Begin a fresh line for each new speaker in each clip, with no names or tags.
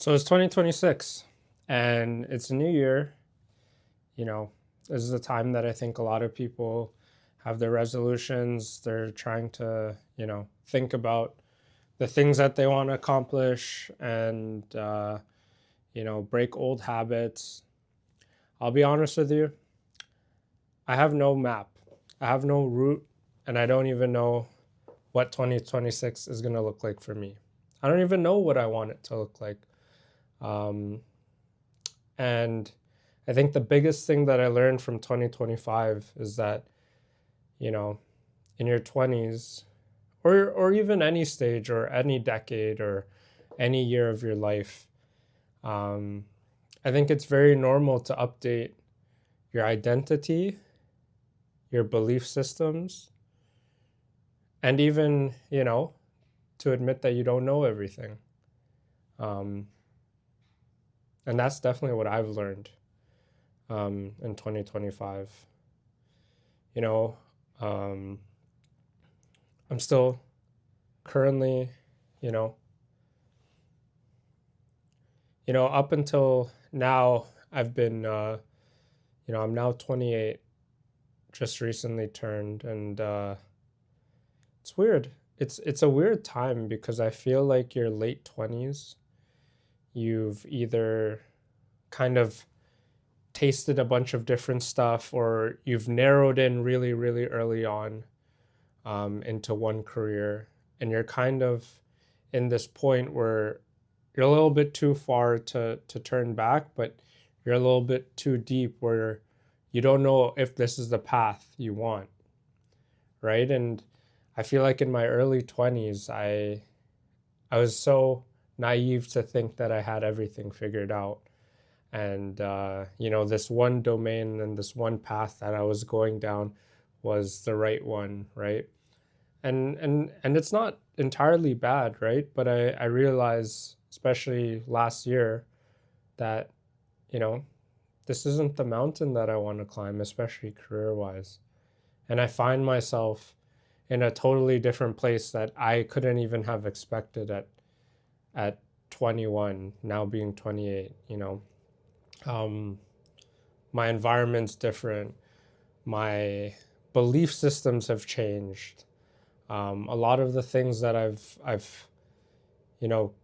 So it's 2026 and it's a new year. You know, this is a time that I think a lot of people have their resolutions. They're trying to, think about the things that they want to accomplish and, break old habits. I'll be honest with you, I have no map, I have no route, and I don't even know what 2026 is going to look like for me. I don't even know what I want it to look like. Um, And I think the biggest thing that I learned from 2025 is that, you know, in your 20s or even any stage or any decade or any year of your life, um, I think it's very normal to update your identity, your belief systems, and even, to admit that you don't know everything. Um, and that's definitely what I've learned in 2025. You know, um, I'm still currently, you know, up until now, I've been, I'm now 28, just recently turned, and it's weird. It's a weird time because I feel like your late 20s, you've either kind of tasted a bunch of different stuff or you've narrowed in really, really early on into one career, and you're kind of in this point where you're a little bit too far to turn back, but you're a little bit too deep where you don't know if this is the path you want, right? And I feel like in my early 20s, I was so naive to think that I had everything figured out. And, this one domain and this one path that I was going down was the right one, right? And it's not entirely bad, right? But I realize, especially last year, that you know this isn't the mountain that I want to climb, especially career wise. And I find myself in a totally different place that I couldn't even have expected at 21, now being 28. Um, my environment's different, my belief systems have changed. A lot of the things that I've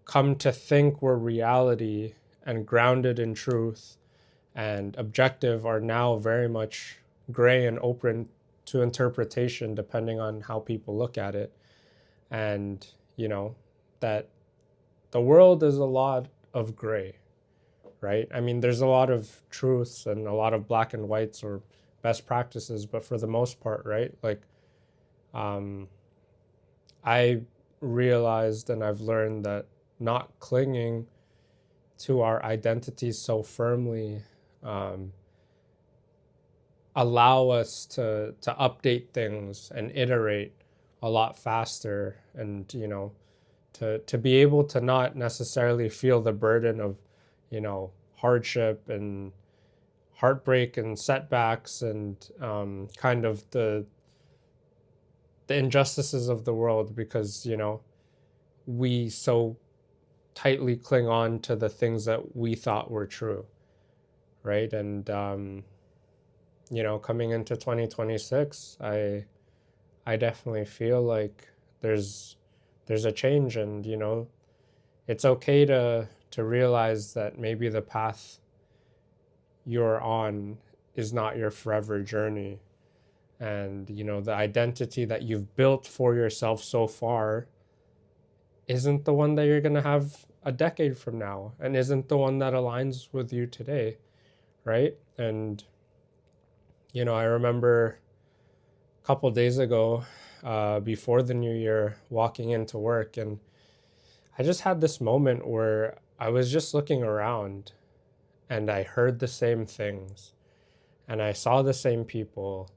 come to think were reality and grounded in truth and objective are now very much gray and open to interpretation depending on how people look at it. And, that the world is a lot of gray, right? I mean, there's a lot of truths and a lot of black and whites or best practices, but for the most part, right? Like, um, I realized and I've learned that not clinging to our identities so firmly um, allow us to update things and iterate a lot faster, and to be able to not necessarily feel the burden of hardship and heartbreak and setbacks and kind of the injustices of the world, because we so tightly cling on to the things that we thought were true, right? And coming into 2026, I definitely feel like there's a change, and it's okay to realize that maybe the path you're on is not your forever journey, and the identity that you've built for yourself so far isn't the one that you're going to have a decade from now, and isn't the one that aligns with you today, right? And I remember a couple days ago, before the new year, walking into work, and I just had this moment where I was just looking around and I heard the same things and I saw the same people,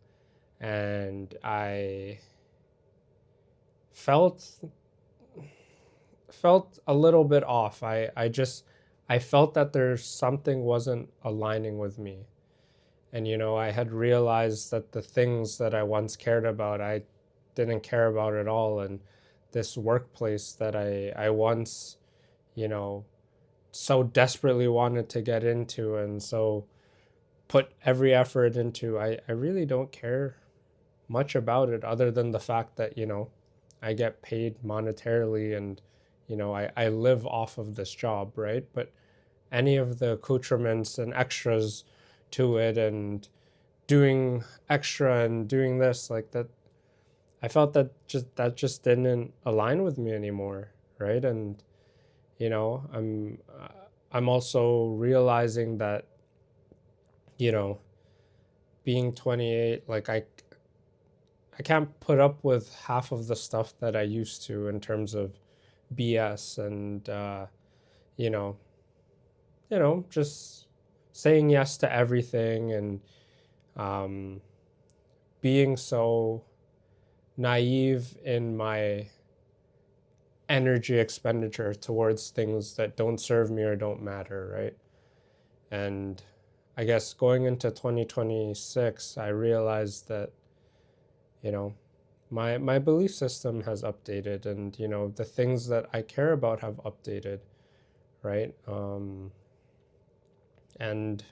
and I felt a little bit off. I felt that there's something wasn't aligning with me. And I had realized that the things that I once cared about, I didn't care about at all. And this workplace that I once, you know, so desperately wanted to get into and so put every effort into, I really don't care much about it other than the fact that, I get paid monetarily and, I live off of this job, right? But any of the accoutrements and extras to it and doing extra and doing this like that, I felt that just didn't align with me anymore, right? And I'm also realizing that, you know, being 28, like I can't put up with half of the stuff that I used to in terms of BS and you know, just saying yes to everything and um, being so naive in my energy expenditure towards things that don't serve me or don't matter, right? And I guess going into 2026, I realized that, you know, my belief system has updated and, the things that I care about have updated, right? And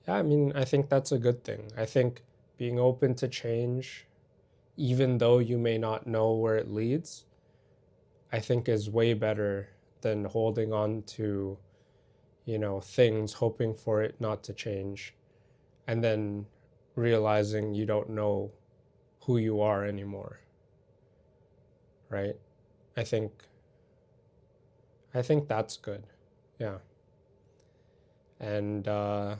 yeah, I mean, I think that's a good thing. I think being open to change, even though you may not know where it leads, I think is way better than holding on to, things, hoping for it not to change, and then realizing you don't know who you are anymore, right? I think I think that's good. Yeah. And yeah,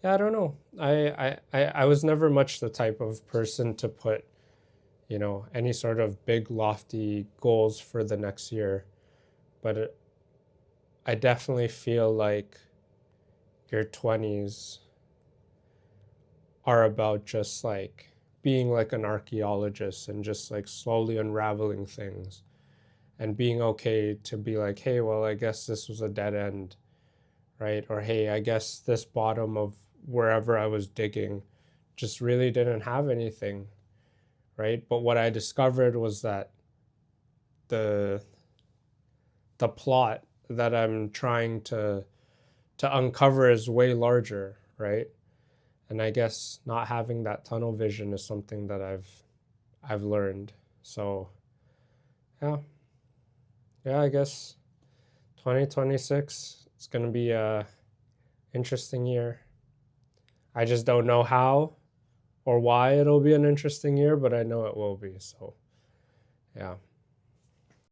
I don't know. I was never much the type of person to put, any sort of big lofty goals for the next year, but I definitely feel like your 20s are about just like being like an archaeologist and just like slowly unraveling things and being okay to be like, hey, well, I guess this was a dead end, right? Or hey, I guess this bottom of wherever I was digging just really didn't have anything, right? But what I discovered was that the the plot that I'm trying to uncover is way larger, right? And I guess not having that tunnel vision is something that I've learned. So yeah, yeah, I guess 2026 it's gonna be a interesting year. I just don't know how or why it'll be an interesting year, but I know it will be. So yeah.